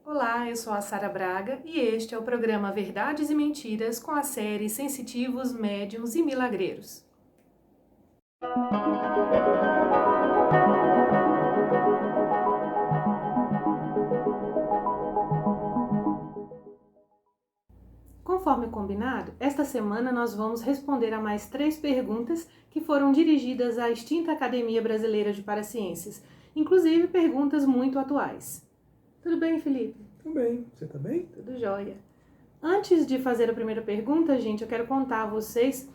Olá, eu sou a Sara Braga e este é o programa Verdades e Mentiras com a série Sensitivos, Médiuns e Milagreiros. Conforme combinado, esta semana nós vamos responder a mais 3 perguntas que foram dirigidas à extinta Academia Brasileira de Paraciências, inclusive perguntas muito atuais. Tudo bem, Felipe? Tudo bem. Você tá bem? Tudo jóia. Antes de fazer a primeira pergunta, gente, eu quero contar a vocês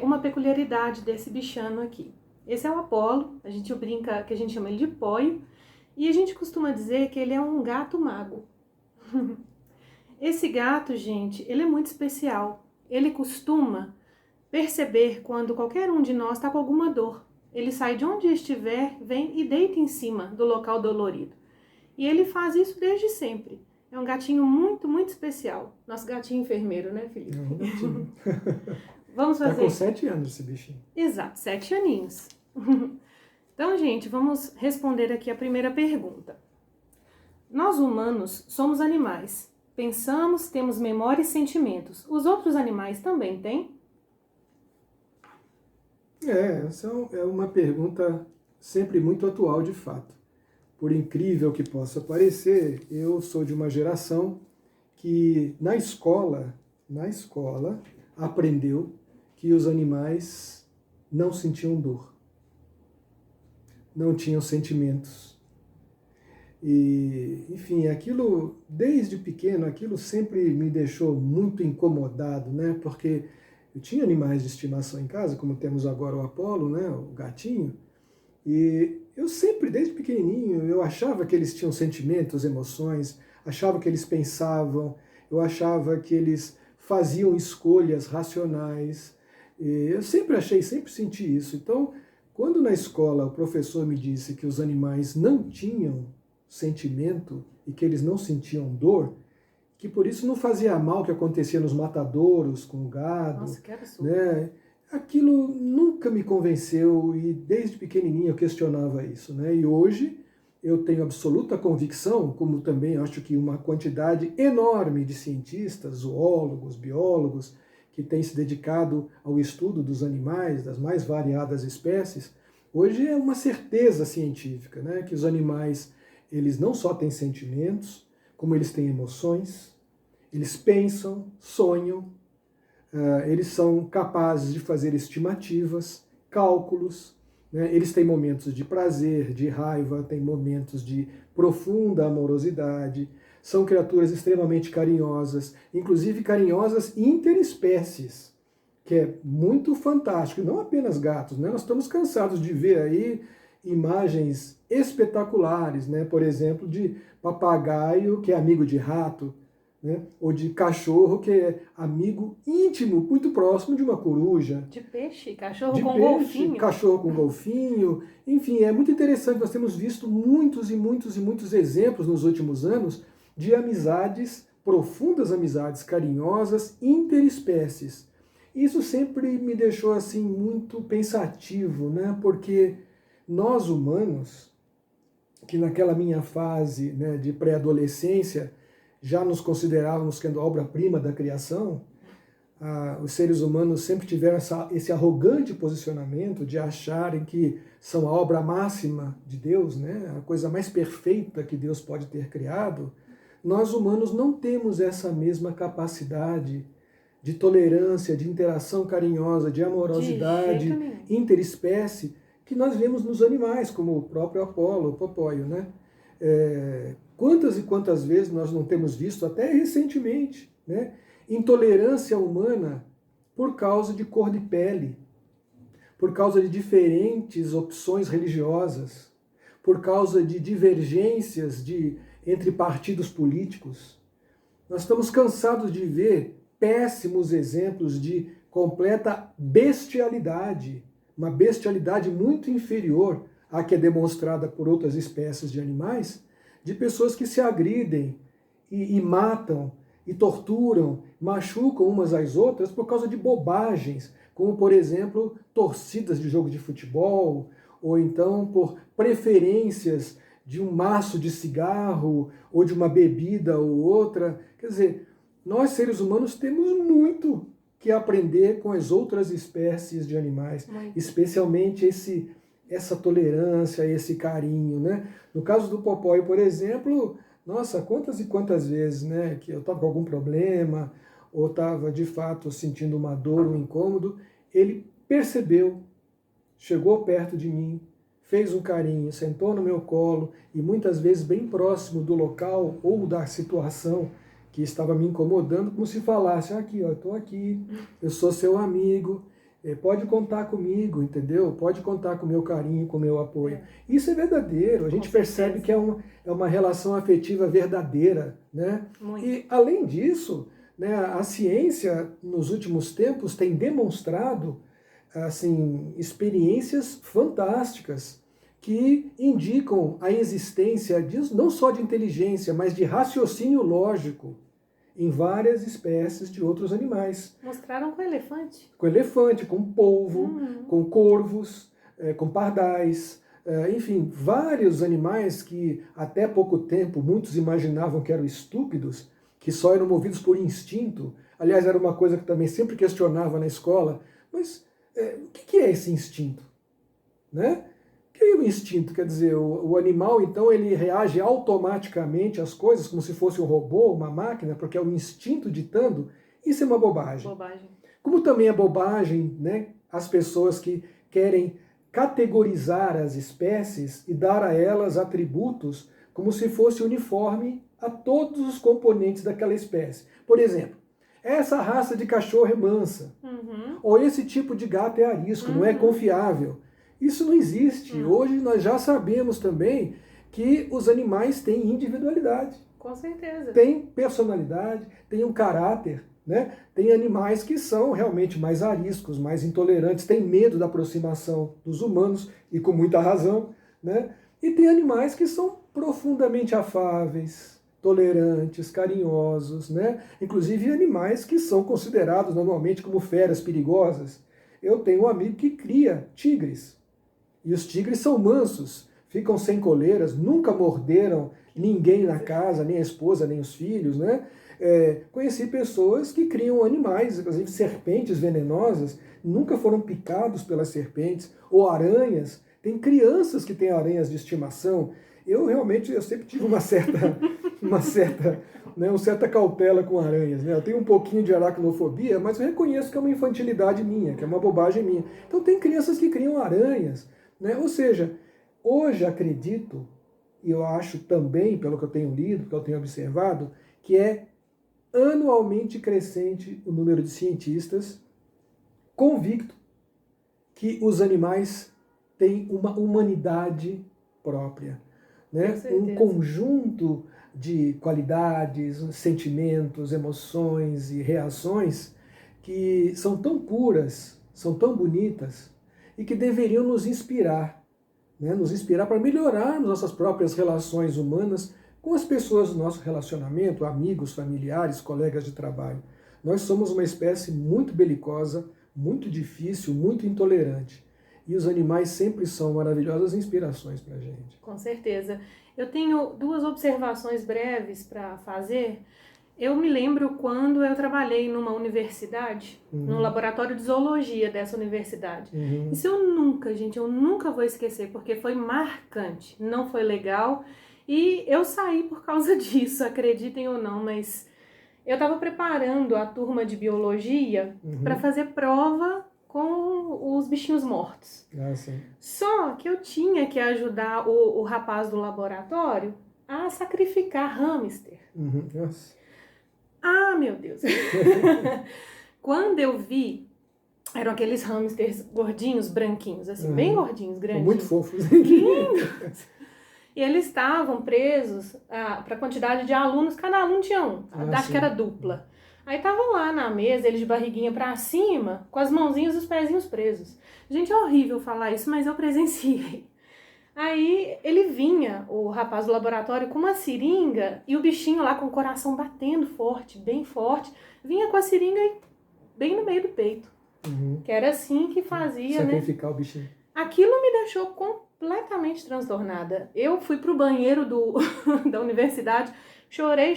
uma peculiaridade desse bichano aqui. Esse é o Apolo, a gente brinca que a gente chama ele de Poio, e a gente costuma dizer que ele é um gato mago. Esse gato, gente, ele é muito especial. Ele costuma perceber quando qualquer um de nós está com alguma dor. Ele sai de onde estiver, vem e deita em cima do local dolorido. E ele faz isso desde sempre. É um gatinho muito, muito especial. Nosso gatinho enfermeiro, né, Felipe? É um gatinho. Vamos fazer... Tá com 7 anos esse bichinho. Exato, 7 aninhos. Então, gente, vamos responder aqui a primeira pergunta. Nós humanos somos animais. Pensamos, temos memória e sentimentos. Os outros animais também têm? Essa é uma pergunta sempre muito atual, de fato. Por incrível que possa parecer, eu sou de uma geração que na escola, aprendeu que os animais não sentiam dor, não tinham sentimentos. E, enfim, aquilo, desde pequeno, aquilo sempre me deixou muito incomodado, né? Porque eu tinha animais de estimação em casa, como temos agora o Apolo, né? O gatinho, e eu sempre, desde pequenininho, eu achava que eles tinham sentimentos, emoções, achava que eles pensavam, eu achava que eles faziam escolhas racionais. E eu sempre senti isso. Então, quando na escola o professor me disse que os animais não tinham sentimento e que eles não sentiam dor, que por isso não fazia mal o que acontecia nos matadouros com o gado. Nossa, que absurdo. Né? Aquilo nunca me convenceu e desde pequenininho eu questionava isso, né? E hoje eu tenho absoluta convicção, como também acho que uma quantidade enorme de cientistas, zoólogos, biólogos, que têm se dedicado ao estudo dos animais, das mais variadas espécies, hoje é uma certeza científica, né? Que os animais, eles não só têm sentimentos, como eles têm emoções, eles pensam, sonham, eles são capazes de fazer estimativas, cálculos, né? Eles têm momentos de prazer, de raiva, têm momentos de profunda amorosidade, são criaturas extremamente carinhosas, inclusive carinhosas interespécies, que é muito fantástico, não apenas gatos, né? Nós estamos cansados de ver aí imagens espetaculares, né? Por exemplo, de papagaio que é amigo de rato, né? Ou de cachorro que é amigo íntimo, muito próximo de uma coruja. De peixe, cachorro com golfinho. Cachorro com golfinho. Enfim, é muito interessante. Nós temos visto muitos e muitos e muitos exemplos nos últimos anos de amizades, profundas amizades carinhosas, interespécies. Isso sempre me deixou assim muito pensativo, né? Porque nós humanos, que naquela minha fase, né, de pré-adolescência, já nos considerávamos sendo obra-prima da criação, os seres humanos sempre tiveram esse arrogante posicionamento de acharem que são a obra máxima de Deus, né? A coisa mais perfeita que Deus pode ter criado. Nós humanos não temos essa mesma capacidade de tolerância, de interação carinhosa, de amorosidade interespécie que nós vemos nos animais, como o próprio Apolo, o Popóio, né? Quantas e quantas vezes nós não temos visto, até recentemente, né? Intolerância humana por causa de cor de pele, por causa de diferentes opções religiosas, por causa de divergências entre partidos políticos. Nós estamos cansados de ver péssimos exemplos de completa bestialidade, uma bestialidade muito inferior à que é demonstrada por outras espécies de animais, de pessoas que se agridem e matam, e torturam, machucam umas às outras por causa de bobagens, como, por exemplo, torcidas de jogo de futebol, ou então por preferências de um maço de cigarro ou de uma bebida ou outra. Quer dizer, nós seres humanos temos muito que aprender com as outras espécies de animais, especialmente essa tolerância, esse carinho, né? No caso do Popói, por exemplo, nossa, quantas e quantas vezes, né, que eu estava com algum problema ou estava de fato sentindo uma dor, um incômodo, ele percebeu, chegou perto de mim, fez um carinho, sentou no meu colo e muitas vezes bem próximo do local ou da situação que estava me incomodando, como se falasse, aqui, ó, eu estou aqui, eu sou seu amigo, pode contar comigo, entendeu? Pode contar com o meu carinho, com o meu apoio. Isso é verdadeiro, a gente percebe que é uma relação afetiva verdadeira, né? Muito. E além disso, né, a ciência nos últimos tempos tem demonstrado assim, experiências fantásticas que indicam a existência não só de inteligência, mas de raciocínio lógico em várias espécies de outros animais. Mostraram com elefante. Com elefante, com polvo, com corvos, com pardais, enfim, vários animais que até pouco tempo muitos imaginavam que eram estúpidos, que só eram movidos por instinto. Aliás, era uma coisa que também sempre questionava na escola, mas o que é esse instinto? Né? O que é o instinto? Quer dizer, o animal, então, ele reage automaticamente às coisas como se fosse um robô, uma máquina, porque é o instinto ditando. Isso é uma bobagem. Como também é bobagem, né, as pessoas que querem categorizar as espécies e dar a elas atributos como se fosse uniforme a todos os componentes daquela espécie. Por exemplo, essa raça de cachorro é mansa, ou esse tipo de gato é arisco, não é confiável. Isso não existe. Hoje nós já sabemos também que os animais têm individualidade. Com certeza. Tem personalidade, tem um caráter, né? Tem animais que são realmente mais ariscos, mais intolerantes, têm medo da aproximação dos humanos, e com muita razão, né? E tem animais que são profundamente afáveis, tolerantes, carinhosos, né? Inclusive animais que são considerados normalmente como feras perigosas. Eu tenho um amigo que cria tigres, e os tigres são mansos, ficam sem coleiras, nunca morderam ninguém na casa, nem a esposa, nem os filhos, né? Conheci pessoas que criam animais, inclusive serpentes venenosas, nunca foram picados pelas serpentes, ou aranhas. Tem crianças que têm aranhas de estimação. Eu sempre tive uma certa cautela com aranhas, né? Eu tenho um pouquinho de aracnofobia, mas eu reconheço que é uma infantilidade minha, que é uma bobagem minha. Então tem crianças que criam aranhas, né? Ou seja, hoje acredito, e eu acho também, pelo que eu tenho lido, pelo que eu tenho observado, que é anualmente crescente o número de cientistas convicto que os animais têm uma humanidade própria, né? Um conjunto de qualidades, sentimentos, emoções e reações que são tão puras, são tão bonitas e que deveriam nos inspirar, né? Nos inspirar para melhorarmos nossas próprias relações humanas com as pessoas do nosso relacionamento, amigos, familiares, colegas de trabalho. Nós somos uma espécie muito belicosa, muito difícil, muito intolerante. E os animais sempre são maravilhosas inspirações para a gente. Com certeza. Eu tenho duas observações breves para fazer. Eu me lembro quando eu trabalhei numa universidade, no laboratório de zoologia dessa universidade. Isso eu nunca vou esquecer, porque foi marcante, não foi legal. E eu saí por causa disso, acreditem ou não, mas eu estava preparando a turma de biologia para fazer prova com os bichinhos mortos. Sim. Só que eu tinha que ajudar o rapaz do laboratório a sacrificar hamster. Nossa. Ah, meu Deus! Quando eu vi, eram aqueles hamsters gordinhos, branquinhos, assim, bem gordinhos, grandinhos. Muito fofos. Lindos! E eles estavam presos para a quantidade de alunos, cada aluno tinha um, acho que era dupla. Aí estavam lá na mesa, eles de barriguinha para cima, com as mãozinhas e os pezinhos presos. Gente, é horrível falar isso, mas eu presenciei. Aí ele vinha, o rapaz do laboratório, com uma seringa e o bichinho lá com o coração batendo forte, bem forte, vinha com a seringa bem no meio do peito. Que era assim que fazia, sacrificar o bichinho. Aquilo me deixou completamente transtornada. Eu fui pro banheiro da universidade, chorei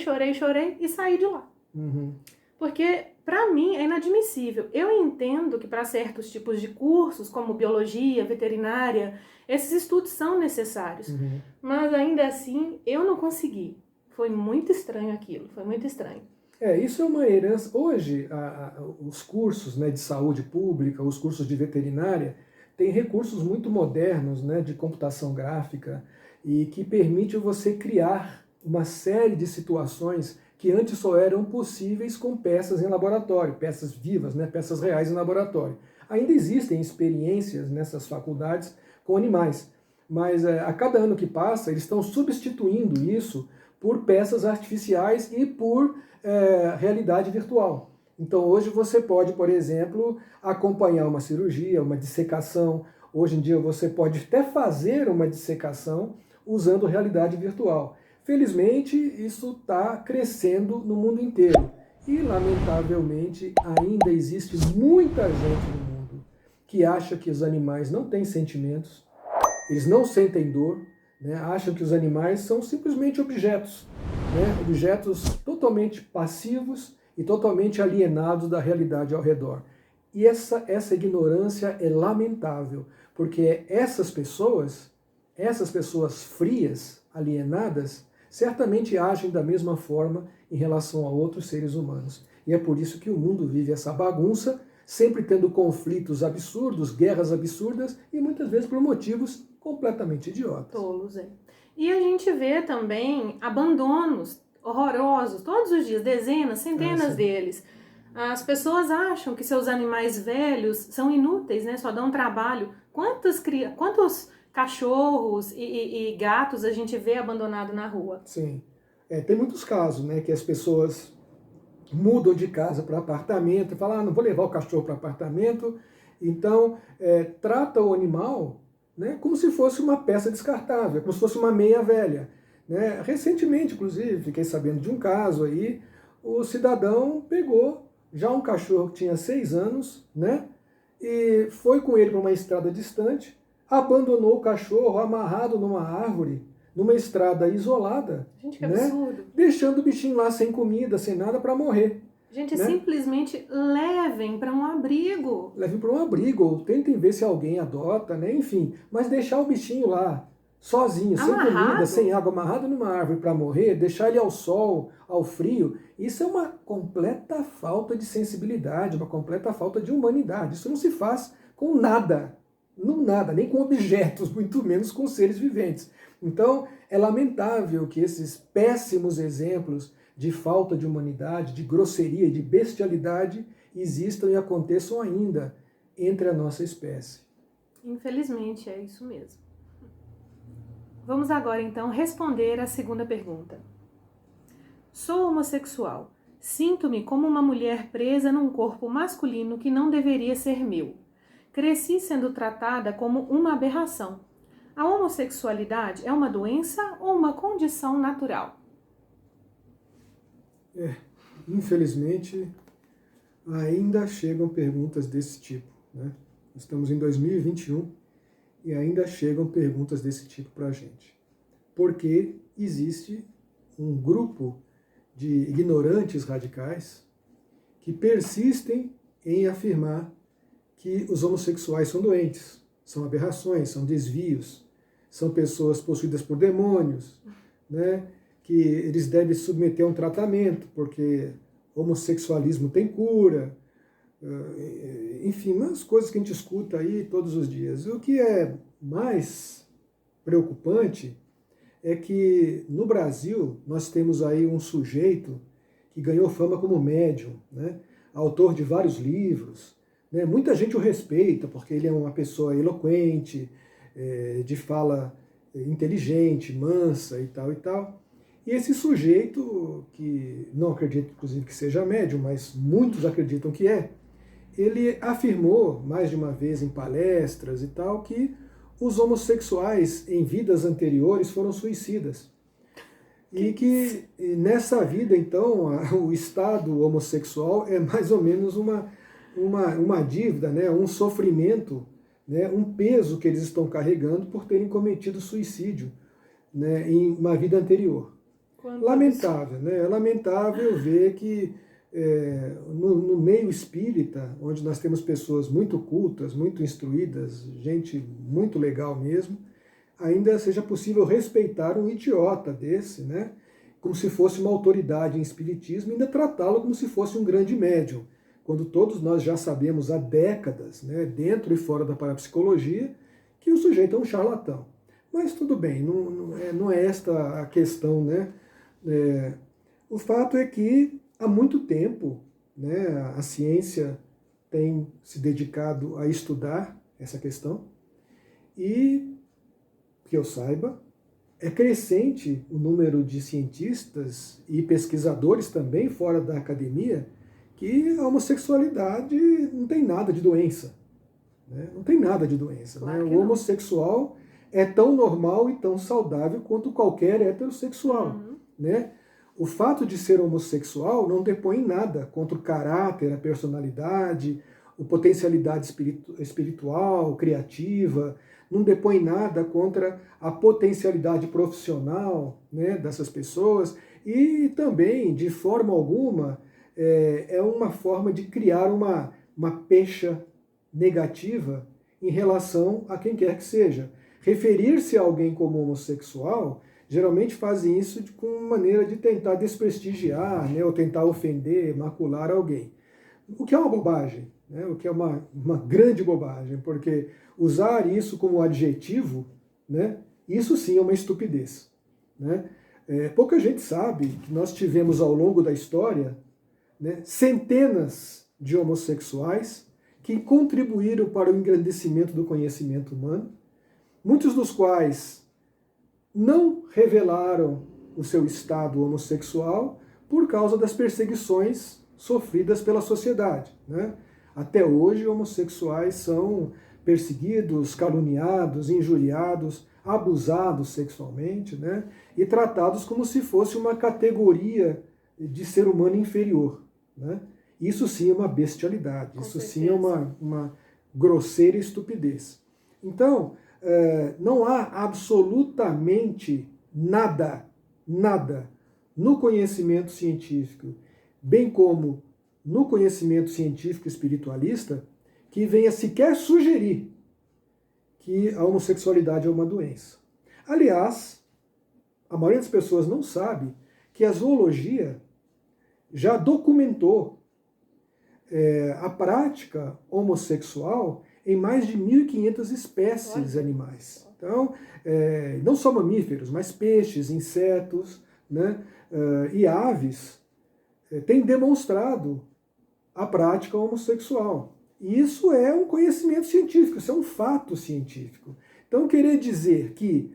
e saí de lá. Uhum. Porque, para mim, é inadmissível. Eu entendo que para certos tipos de cursos, como biologia, veterinária, esses estudos são necessários. Uhum. Mas, ainda assim, eu não consegui. Foi muito estranho aquilo, foi muito estranho. Isso é uma herança. Hoje, os cursos, né, de saúde pública, os cursos de veterinária, têm recursos muito modernos, né, de computação gráfica e que permite você criar uma série de situações que antes só eram possíveis com peças em laboratório, peças vivas, né, peças reais em laboratório. Ainda existem experiências nessas faculdades com animais, mas a cada ano que passa, eles estão substituindo isso por peças artificiais e por realidade virtual. Então hoje você pode, por exemplo, acompanhar uma cirurgia, uma dissecação. Hoje em dia você pode até fazer uma dissecação usando realidade virtual. Felizmente isso está crescendo no mundo inteiro. E lamentavelmente ainda existe muita gente no mundo que acha que os animais não têm sentimentos, eles não sentem dor, né? Acham que os animais são simplesmente objetos, né? Objetos totalmente passivos e totalmente alienados da realidade ao redor. E essa ignorância é lamentável, porque essas pessoas frias, alienadas, certamente agem da mesma forma em relação a outros seres humanos. E é por isso que o mundo vive essa bagunça, sempre tendo conflitos absurdos, guerras absurdas e muitas vezes por motivos completamente idiotas. Tolos, é. E a gente vê também abandonos horrorosos, todos os dias, dezenas, centenas deles. As pessoas acham que seus animais velhos são inúteis, né? Só dão trabalho. Quantos cachorros e gatos a gente vê abandonado na rua? Sim. Tem muitos casos, né, que as pessoas mudam de casa para apartamento e falam, não vou levar o cachorro para apartamento. Então, trata o animal, né, como se fosse uma peça descartável, como se fosse uma meia velha. Né? Recentemente, inclusive, fiquei sabendo de um caso aí, o cidadão pegou já um cachorro que tinha 6 anos, né, e foi com ele para uma estrada distante, abandonou o cachorro amarrado numa árvore, numa estrada isolada, Gente, que né, absurdo. deixando o bichinho lá sem comida, sem nada para morrer. Gente, né? simplesmente levem para um abrigo. Levem para um abrigo, ou tentem ver se alguém adota, né? Enfim, mas deixar o bichinho lá, sozinho, sem comida, sem água, amarrado numa árvore para morrer, deixar ele ao sol, ao frio, isso é uma completa falta de sensibilidade, uma completa falta de humanidade. Isso não se faz com nada, nem com objetos, muito menos com seres viventes. Então, é lamentável que esses péssimos exemplos de falta de humanidade, de grosseria e de bestialidade existam e aconteçam ainda entre a nossa espécie. Infelizmente, é isso mesmo. Vamos agora, então, responder a segunda pergunta. Sou homossexual. Sinto-me como uma mulher presa num corpo masculino que não deveria ser meu. Cresci sendo tratada como uma aberração. A homossexualidade é uma doença ou uma condição natural? Infelizmente, ainda chegam perguntas desse tipo. Né? Estamos em 2021 e ainda chegam perguntas desse tipo para a gente. Porque existe um grupo de ignorantes radicais que persistem em afirmar que os homossexuais são doentes, são aberrações, são desvios, são pessoas possuídas por demônios, né? Que eles devem se submeter a um tratamento, porque homossexualismo tem cura, enfim, umas coisas que a gente escuta aí todos os dias. O que é mais preocupante é que no Brasil nós temos aí um sujeito que ganhou fama como médium, né? Autor de vários livros, né? Muita gente o respeita porque ele é uma pessoa eloquente, de fala inteligente, mansa e tal e tal. E esse sujeito, que não acredito inclusive que seja médium, mas muitos acreditam que ele afirmou mais de uma vez em palestras e tal que os homossexuais em vidas anteriores foram suicidas. E que nessa vida, então, o estado homossexual é mais ou menos uma dívida, né? Um sofrimento né, um peso que eles estão carregando por terem cometido suicídio, né, em uma vida anterior. Lamentável, né? É lamentável ver que no meio espírita, onde nós temos pessoas muito cultas, muito instruídas, gente muito legal mesmo, ainda seja possível respeitar um idiota desse, né? Como se fosse uma autoridade em espiritismo, e ainda tratá-lo como se fosse um grande médium, quando todos nós já sabemos há décadas, né, dentro e fora da parapsicologia, que o sujeito é um charlatão. Mas tudo bem, não é esta a questão, né? O fato é que há muito tempo, né, a ciência tem se dedicado a estudar essa questão e, que eu saiba, é crescente o número de cientistas e pesquisadores também fora da academia que a homossexualidade não tem nada de doença. Né? Não tem nada de doença. Claro, né? que O não. homossexual é tão normal e tão saudável quanto qualquer heterossexual. Uhum. Né? O fato de ser homossexual não depõe em nada contra o caráter, a personalidade, a potencialidade espiritual, criativa, não depõe em nada contra a potencialidade profissional, né, dessas pessoas, e também, de forma alguma, é uma forma de criar uma pecha negativa em relação a quem quer que seja. Referir-se a alguém como homossexual, geralmente fazem isso com maneira de tentar desprestigiar, né, ou tentar ofender, macular alguém. O que é uma bobagem, né, o que é uma grande bobagem, porque usar isso como adjetivo, né, isso sim é uma estupidez. Né? Pouca gente sabe que nós tivemos ao longo da história, né, centenas de homossexuais que contribuíram para o engrandecimento do conhecimento humano, muitos dos quais não revelaram o seu estado homossexual por causa das perseguições sofridas pela sociedade. Né? Até hoje, homossexuais são perseguidos, caluniados, injuriados, abusados sexualmente, né? E tratados como se fosse uma categoria de ser humano inferior. Né? Isso sim é uma bestialidade, Com isso certeza. sim é uma grosseira estupidez. Então, não há absolutamente nada no conhecimento científico, bem como no conhecimento científico espiritualista, que venha sequer sugerir que a homossexualidade é uma doença. Aliás, a maioria das pessoas não sabe que a zoologia já documentou a prática homossexual em mais de 1.500 espécies animais. Então, não só mamíferos, mas peixes, insetos, né, e aves têm demonstrado a prática homossexual. E isso é um conhecimento científico, isso é um fato científico. Então, querer dizer que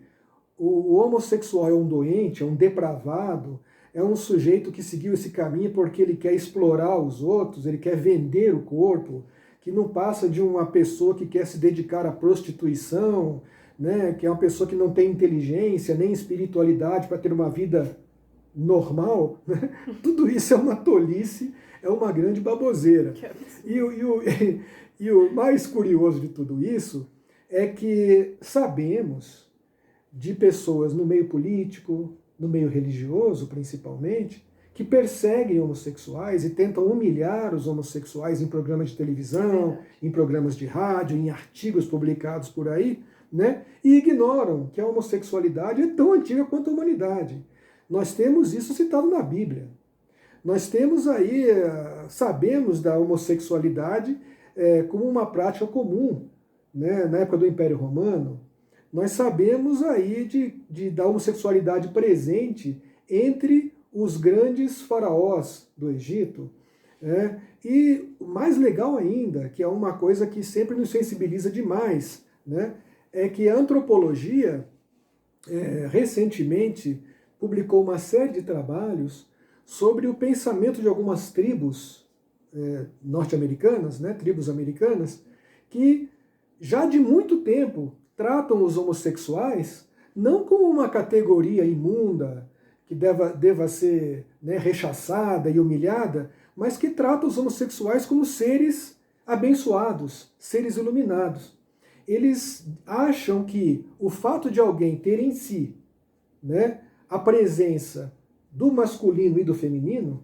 o homossexual é um doente, é um depravado, é um sujeito que seguiu esse caminho porque ele quer explorar os outros, ele quer vender o corpo, que não passa de uma pessoa que quer se dedicar à prostituição, né, que é uma pessoa que não tem inteligência nem espiritualidade para ter uma vida normal, né? Tudo isso é uma tolice, é uma grande baboseira. E o mais curioso de tudo isso é que sabemos de pessoas no meio político, no meio religioso principalmente, que perseguem homossexuais e tentam humilhar os homossexuais em programas de televisão, em programas de rádio, em artigos publicados por aí, né? E ignoram que a homossexualidade é tão antiga quanto a humanidade. Nós temos isso citado na Bíblia. Nós temos aí, sabemos da homossexualidade como uma prática comum, né? Na época do Império Romano. Nós sabemos aí da homossexualidade presente entre os grandes faraós do Egito. Né? E o mais legal ainda, que é uma coisa que sempre nos sensibiliza demais, né? É que a antropologia, recentemente, publicou uma série de trabalhos sobre o pensamento de algumas tribos norte-americanas, né? Tribos americanas, que já de muito tempo tratam os homossexuais não como uma categoria imunda, que deva ser, né, rechaçada e humilhada, mas que tratam os homossexuais como seres abençoados, seres iluminados. eles acham que o fato de alguém ter em si, né, a presença do masculino e do feminino,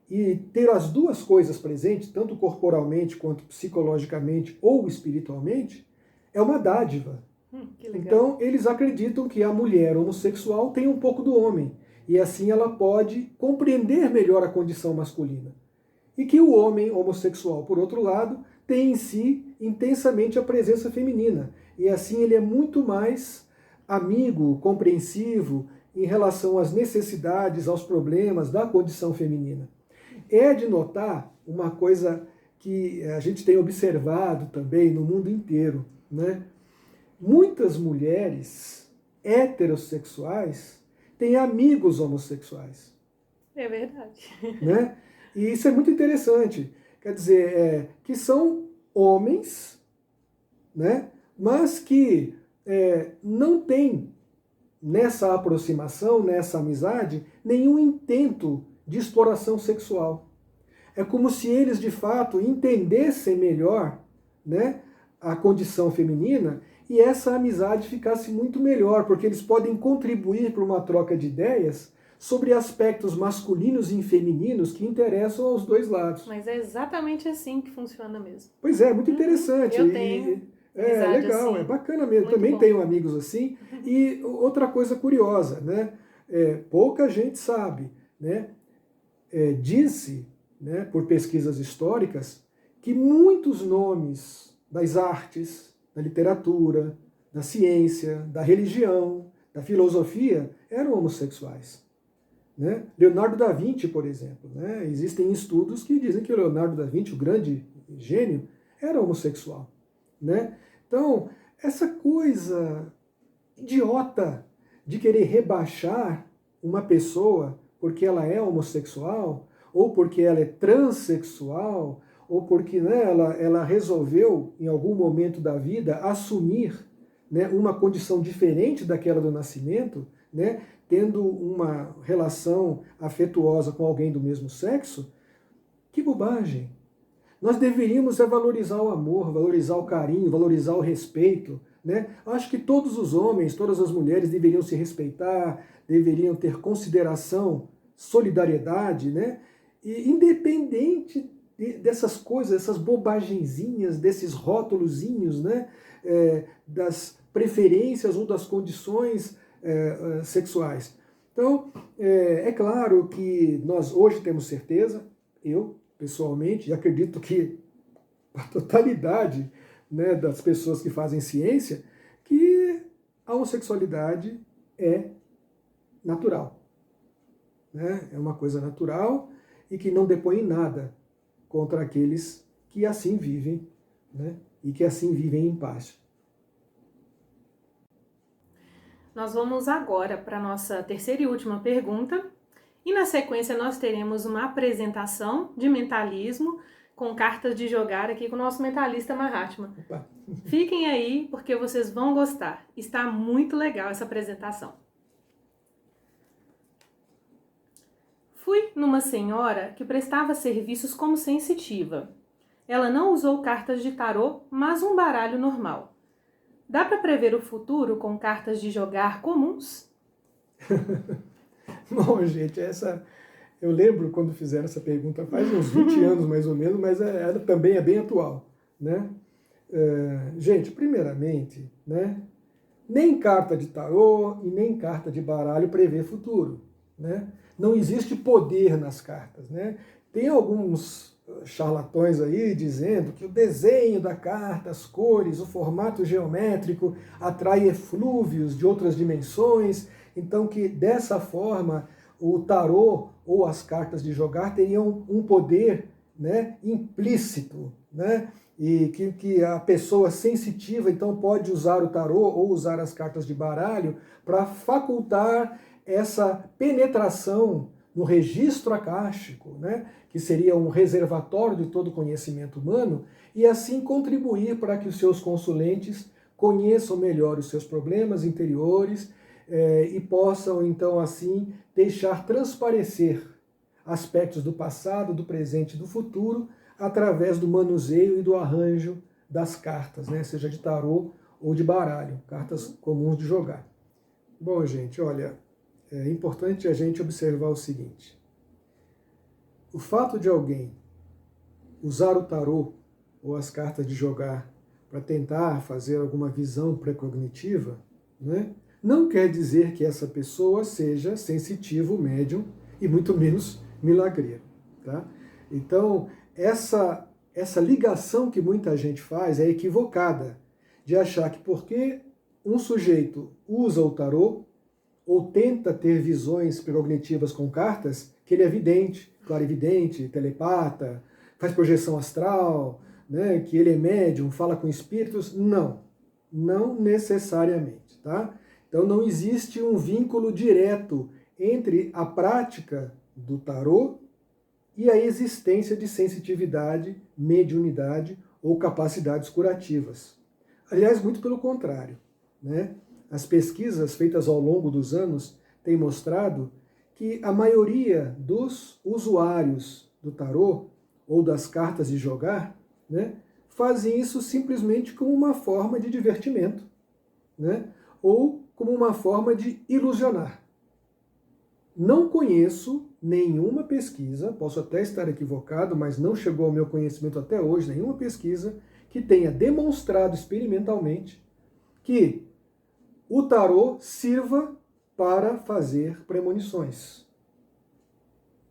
e ter as duas coisas presentes, tanto corporalmente quanto psicologicamente ou espiritualmente, é uma dádiva. Que legal. Então, eles acreditam que a mulher homossexual tem um pouco do homem, e assim ela pode compreender melhor a condição masculina. E que o homem homossexual, por outro lado, tem em si intensamente a presença feminina, e assim ele é muito mais amigo, compreensivo em relação às necessidades, aos problemas da condição feminina. É de notar uma coisa que a gente tem observado também no mundo inteiro, né? Muitas mulheres heterossexuais têm amigos homossexuais. É verdade. Né? E isso é muito interessante. Quer dizer, que são homens, né? Mas que não têm nessa aproximação, nessa amizade, nenhum intento de exploração sexual. É como se eles, de fato, entendessem melhor, né, a condição feminina e essa amizade ficasse muito melhor, porque eles podem contribuir para uma troca de ideias sobre aspectos masculinos e femininos que interessam aos dois lados. Mas é exatamente assim que funciona mesmo. Pois é, muito interessante. Eu tenho. É legal, assim. é bacana mesmo. Muito Também bom. tenho amigos assim. E outra coisa curiosa, né? Pouca gente sabe, né? Diz-se, né, por pesquisas históricas, que muitos nomes das artes, da literatura, da ciência, da religião, da filosofia eram homossexuais. Né? Leonardo da Vinci, por exemplo, né? Existem estudos que dizem que o Leonardo da Vinci, o grande gênio, era homossexual. Né? Então, essa coisa idiota de querer rebaixar uma pessoa porque ela é homossexual, ou porque ela é transexual, ou porque, né, ela resolveu, em algum momento da vida, assumir, né, uma condição diferente daquela do nascimento, né, tendo uma relação afetuosa com alguém do mesmo sexo, que bobagem! Nós deveríamos valorizar o amor, valorizar o carinho, valorizar o respeito. Né? Acho que todos os homens, todas as mulheres deveriam se respeitar, deveriam ter consideração, solidariedade, né? E independente dessas coisas, essas bobagenzinhas, desses rótulozinhos, né? Das preferências ou das condições sexuais. Então, é claro que nós hoje temos certeza, eu pessoalmente, e acredito que a totalidade, né, das pessoas que fazem ciência, que a homossexualidade é natural. Né? É uma coisa natural e que não depõe em nada contra aqueles que assim vivem, né, e que assim vivem em paz. Nós vamos agora para a nossa terceira e última pergunta. E na sequência nós teremos uma apresentação de mentalismo com cartas de jogar aqui com o nosso mentalista Mahatma. Opa. Fiquem aí porque vocês vão gostar. Está muito legal essa apresentação. Fui numa senhora que prestava serviços como sensitiva. Ela não usou cartas de tarô, mas um baralho normal. Dá para prever o futuro com cartas de jogar comuns? Bom, gente, eu lembro quando fizeram essa pergunta faz uns 20 anos mais ou menos, mas ela também é bem atual, né? Gente, primeiramente, né, nem carta de tarô e nem carta de baralho prevê futuro, né? Não existe poder nas cartas, né? Tem alguns charlatões aí dizendo que o desenho da carta, as cores, o formato geométrico atrai eflúvios de outras dimensões, então que dessa forma o tarô ou as cartas de jogar teriam um poder, né, implícito, né, e que a pessoa sensitiva então pode usar o tarô ou usar as cartas de baralho para facultar essa penetração no registro acástico, né, que seria um reservatório de todo o conhecimento humano, e assim contribuir para que os seus consulentes conheçam melhor os seus problemas interiores e possam, então, assim, deixar transparecer aspectos do passado, do presente e do futuro através do manuseio e do arranjo das cartas, né? Seja de tarô ou de baralho, cartas comuns de jogar. Bom, gente, olha, é importante a gente observar o seguinte. O fato de alguém usar o tarô ou as cartas de jogar para tentar fazer alguma visão precognitiva, né, não quer dizer que essa pessoa seja sensitivo, médium e muito menos milagreiro. Tá? Então, essa ligação que muita gente faz é equivocada, de achar que porque um sujeito usa o tarô ou tenta ter visões precognitivas com cartas, que ele é vidente, clarividente, telepata, faz projeção astral, né, que ele é médium, fala com espíritos. Não, não necessariamente. Tá? Então não existe um vínculo direto entre a prática do tarô e a existência de sensitividade, mediunidade ou capacidades curativas. Aliás, muito pelo contrário, né? As pesquisas feitas ao longo dos anos têm mostrado que a maioria dos usuários do tarô ou das cartas de jogar, né, fazem isso simplesmente como uma forma de divertimento, né, ou como uma forma de ilusionar. Não conheço nenhuma pesquisa, posso até estar equivocado, mas não chegou ao meu conhecimento até hoje, nenhuma pesquisa que tenha demonstrado experimentalmente que o tarô sirva para fazer premonições.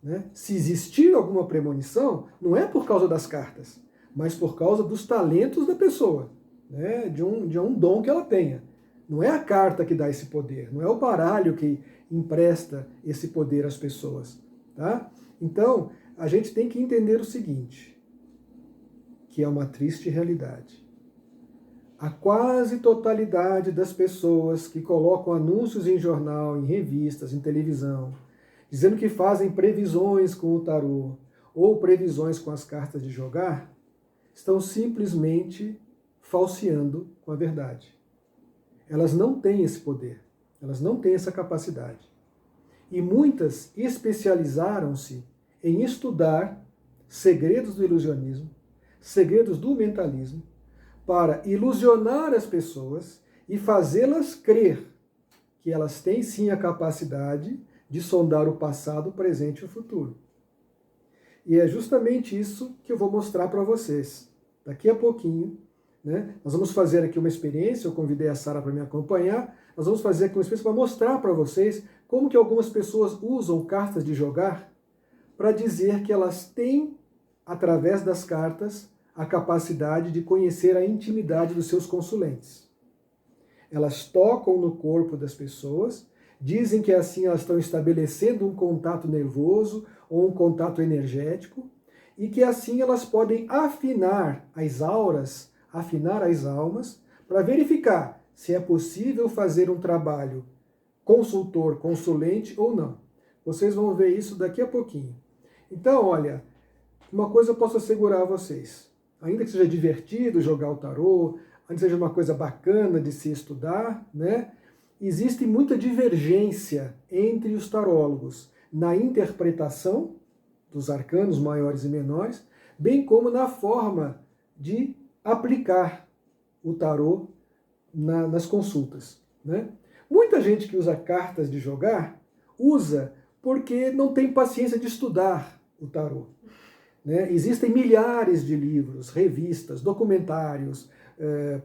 Né? Se existir alguma premonição, não é por causa das cartas, mas por causa dos talentos da pessoa, né? de um dom que ela tenha. Não é a carta que dá esse poder, não é o baralho que empresta esse poder às pessoas. Tá? Então, a gente tem que entender o seguinte, que é uma triste realidade. A quase totalidade das pessoas que colocam anúncios em jornal, em revistas, em televisão, dizendo que fazem previsões com o tarô ou previsões com as cartas de jogar, estão simplesmente falseando com a verdade. Elas não têm esse poder, elas não têm essa capacidade. E muitas especializaram-se em estudar segredos do ilusionismo, segredos do mentalismo, para ilusionar as pessoas e fazê-las crer que elas têm sim a capacidade de sondar o passado, o presente e o futuro. E é justamente isso que eu vou mostrar para vocês. Daqui a pouquinho, né, nós vamos fazer aqui uma experiência, eu convidei a Sara para me acompanhar, nós vamos fazer aqui uma experiência para mostrar para vocês como que algumas pessoas usam cartas de jogar para dizer que elas têm, através das cartas, a capacidade de conhecer a intimidade dos seus consulentes. Elas tocam no corpo das pessoas, dizem que assim elas estão estabelecendo um contato nervoso ou um contato energético, e que assim elas podem afinar as auras, afinar as almas, para verificar se é possível fazer um trabalho consultor, consulente ou não. Vocês vão ver isso daqui a pouquinho. Então, olha, uma coisa eu posso assegurar a vocês. Ainda que seja divertido jogar o tarô, ainda que seja uma coisa bacana de se estudar, né? Existe muita divergência entre os tarólogos na interpretação dos arcanos maiores e menores, bem como na forma de aplicar o tarô nas consultas, né? Muita gente que usa cartas de jogar, usa porque não tem paciência de estudar o tarô. Né? Existem milhares de livros, revistas, documentários,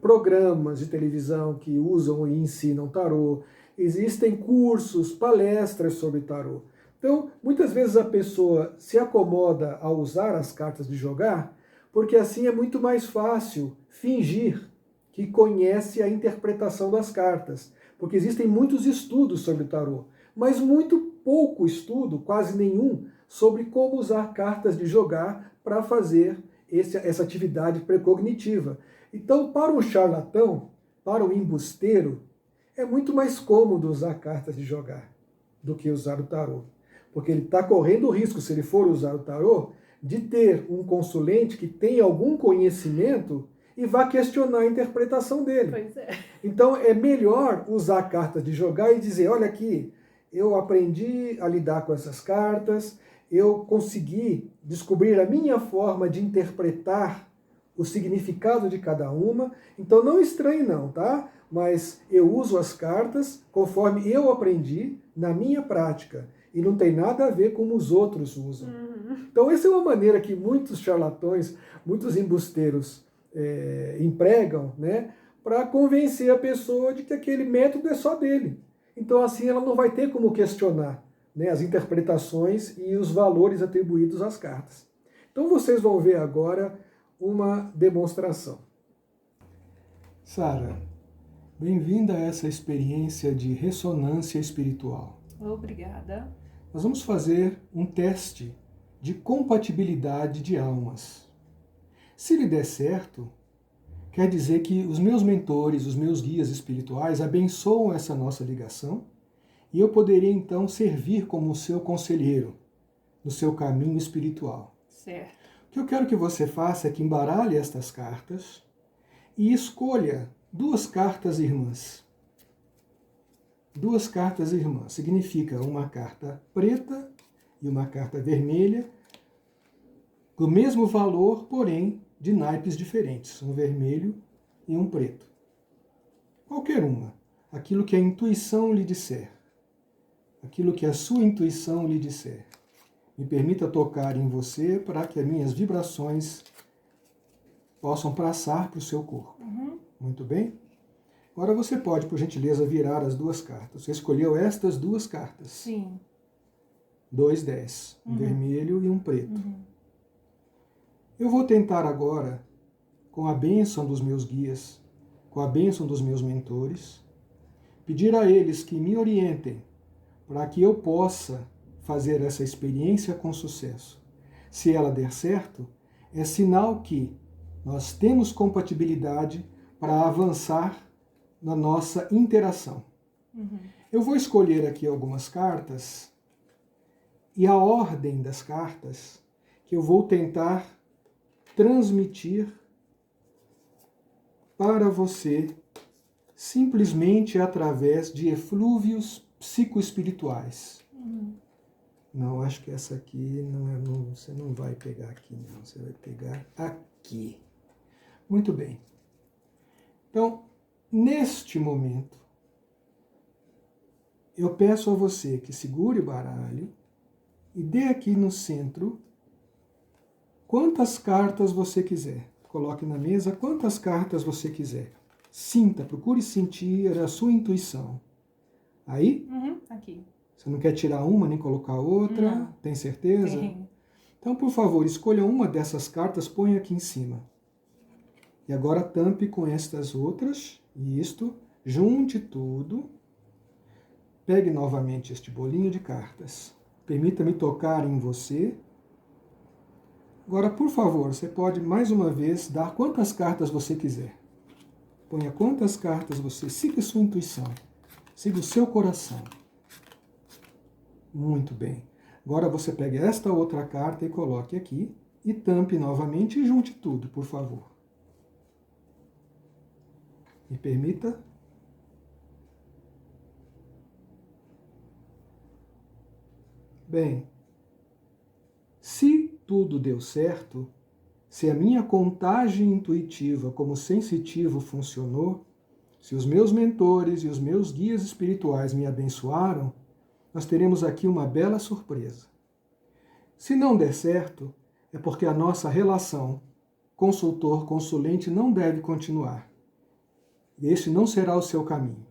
programas de televisão que usam e ensinam tarô. Existem cursos, palestras sobre tarô. Então, muitas vezes a pessoa se acomoda a usar as cartas de jogar, porque assim é muito mais fácil fingir que conhece a interpretação das cartas. Porque existem muitos estudos sobre tarô, mas muito pouco estudo, quase nenhum, sobre como usar cartas de jogar para fazer essa atividade precognitiva. Então, para um charlatão, para um embusteiro, é muito mais cômodo usar cartas de jogar do que usar o tarô. Porque ele está correndo o risco, se ele for usar o tarô, de ter um consulente que tem algum conhecimento e vá questionar a interpretação dele. Pois é. Então, é melhor usar cartas de jogar e dizer, olha aqui, eu aprendi a lidar com essas cartas, eu consegui descobrir a minha forma de interpretar o significado de cada uma. Então não estranhe não, tá? Mas eu uso as cartas conforme eu aprendi na minha prática. E não tem nada a ver como os outros usam. Então essa é uma maneira que muitos charlatões, muitos embusteiros empregam, né? Para convencer a pessoa de que aquele método é só dele. Então assim ela não vai ter como questionar, né, as interpretações e os valores atribuídos às cartas. Então vocês vão ver agora uma demonstração. Sara, bem-vinda a essa experiência de ressonância espiritual. Obrigada. Nós vamos fazer um teste de compatibilidade de almas. Se lhe der certo, quer dizer que os meus mentores, os meus guias espirituais abençoam essa nossa ligação e eu poderia então servir como o seu conselheiro no seu caminho espiritual. Certo. O que eu quero que você faça é que embaralhe estas cartas e escolha 2 cartas irmãs. 2 cartas irmãs significa uma carta preta e uma carta vermelha, do mesmo valor, porém de naipes diferentes, um vermelho e um preto. Qualquer uma, aquilo que a intuição lhe disser, aquilo que a sua intuição lhe disser. Me permita tocar em você para que as minhas vibrações possam passar para o seu corpo. Muito bem? Agora você pode, por gentileza, virar as 2 cartas. Você escolheu estas 2 cartas. Sim. 2 10, um vermelho e um preto. Eu vou tentar agora, com a bênção dos meus guias, com a bênção dos meus mentores, pedir a eles que me orientem para que eu possa fazer essa experiência com sucesso. Se ela der certo, é sinal que nós temos compatibilidade para avançar na nossa interação. Eu vou escolher aqui algumas cartas e a ordem das cartas que eu vou tentar transmitir para você simplesmente através de eflúvios psicoespirituais. Não, acho que essa aqui você não vai pegar aqui, não. Você vai pegar aqui. Muito bem. Então, neste momento, eu peço a você que segure o baralho e dê aqui no centro quantas cartas você quiser. Coloque na mesa quantas cartas você quiser. Sinta, procure sentir a sua intuição. Aí? Aqui. Você não quer tirar uma nem colocar outra? Não. Tem certeza? Tem. Então, por favor, escolha uma dessas cartas, põe aqui em cima. E agora tampe com estas outras. Isto. Junte tudo. Pegue novamente este bolinho de cartas. Permita-me tocar em você. Agora, por favor, você pode mais uma vez dar quantas cartas você quiser. Ponha quantas cartas você... Siga a sua intuição. Siga o seu coração. Muito bem. Agora você pega esta outra carta e coloque aqui. E tampe novamente e junte tudo, por favor. Me permita. Bem, se tudo deu certo, se a minha contagem intuitiva como sensitivo funcionou, se os meus mentores e os meus guias espirituais me abençoaram, nós teremos aqui uma bela surpresa. Se não der certo, é porque a nossa relação consultor-consulente não deve continuar. E este não será o seu caminho.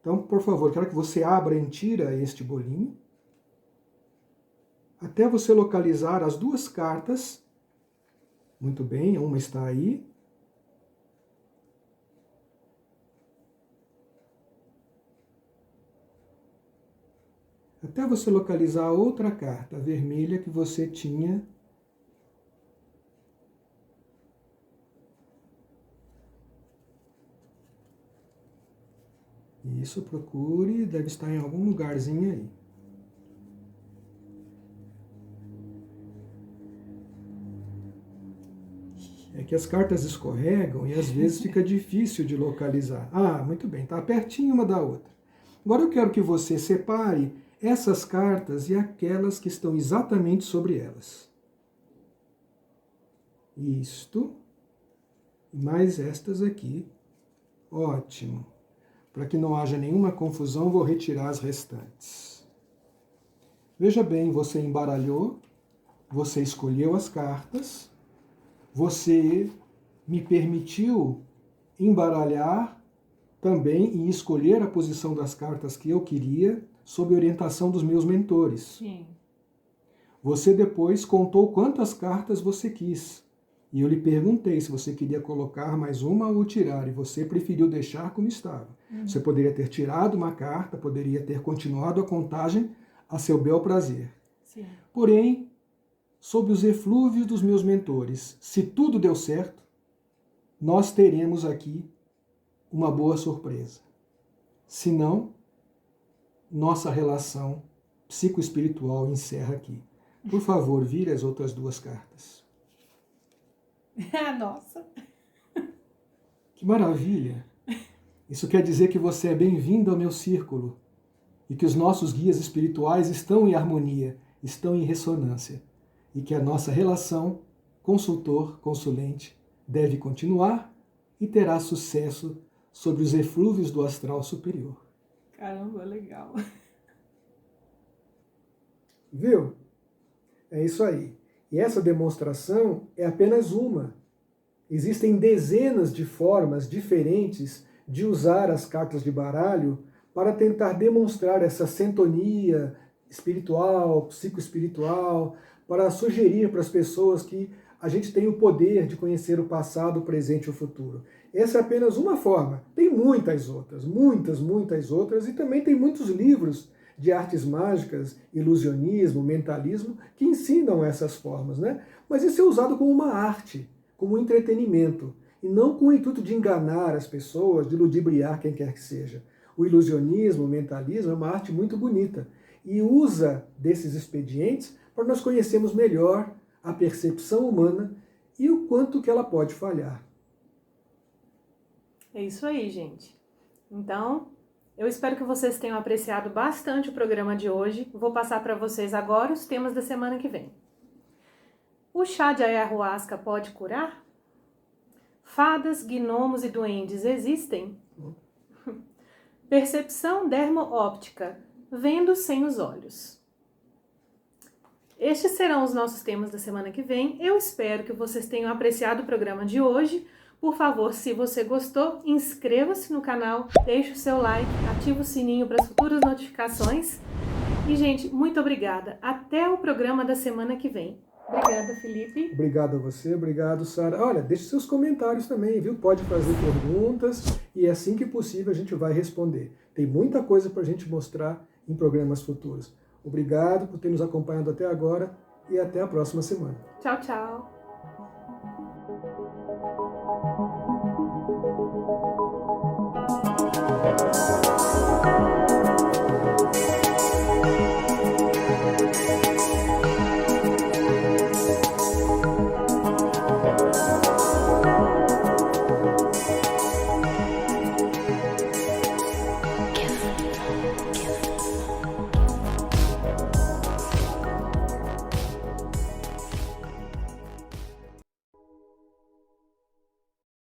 Então, por favor, quero que você abra em tira este bolinho, até você localizar as 2 cartas. Muito bem, uma está aí. Até você localizar a outra carta, a vermelha que você tinha. Isso, procure, deve estar em algum lugarzinho aí. É que as cartas escorregam e às vezes fica difícil de localizar. Ah, muito bem, está pertinho uma da outra. Agora eu quero que você separe essas cartas e aquelas que estão exatamente sobre elas. Isto. E mais estas aqui. Ótimo. Para que não haja nenhuma confusão, vou retirar as restantes. Veja bem, você embaralhou, você escolheu as cartas, você me permitiu embaralhar também e escolher a posição das cartas que eu queria, sob orientação dos meus mentores. Sim. Você depois contou quantas cartas você quis. E eu lhe perguntei se você queria colocar mais uma ou tirar, e você preferiu deixar como estava. Você poderia ter tirado uma carta, poderia ter continuado a contagem a seu bel prazer. Sim. Porém, sob os eflúvios dos meus mentores, se tudo deu certo, nós teremos aqui uma boa surpresa. Se não, nossa relação psicoespiritual encerra aqui. Por favor, vire as outras duas cartas. Nossa! Que maravilha! Isso quer dizer que você é bem-vindo ao meu círculo e que os nossos guias espirituais estão em harmonia, estão em ressonância e que a nossa relação consultor-consulente deve continuar e terá sucesso sobre os eflúvios do astral superior. Caramba, legal! Viu? É isso aí. E essa demonstração é apenas uma. Existem dezenas de formas diferentes de usar as cartas de baralho para tentar demonstrar essa sintonia espiritual, psicoespiritual, para sugerir para as pessoas que a gente tem o poder de conhecer o passado, o presente e o futuro. Essa é apenas uma forma. Tem muitas outras, muitas outras, e também tem muitos livros de artes mágicas, ilusionismo, mentalismo, que ensinam essas formas, né? Mas isso é usado como uma arte, como um entretenimento, e não com o intuito de enganar as pessoas, de ludibriar quem quer que seja. O ilusionismo, o mentalismo é uma arte muito bonita e usa desses expedientes para nós conhecermos melhor a percepção humana e o quanto que ela pode falhar. É isso aí, gente. Então, eu espero que vocês tenham apreciado bastante o programa de hoje. Vou passar para vocês agora os temas da semana que vem. O chá de ayahuasca pode curar? Fadas, gnomos e duendes existem? Percepção dermo-óptica, vendo sem os olhos. Estes serão os nossos temas da semana que vem. Eu espero que vocês tenham apreciado o programa de hoje. Por favor, se você gostou, inscreva-se no canal, deixe o seu like, ative o sininho para as futuras notificações. E, gente, muito obrigada. Até o programa da semana que vem. Obrigada, Felipe. Obrigado a você, obrigado, Sara. Olha, deixe seus comentários também, viu? Pode fazer perguntas e assim que possível a gente vai responder. Tem muita coisa para a gente mostrar em programas futuros. Obrigado por ter nos acompanhado até agora e até a próxima semana. Tchau, tchau.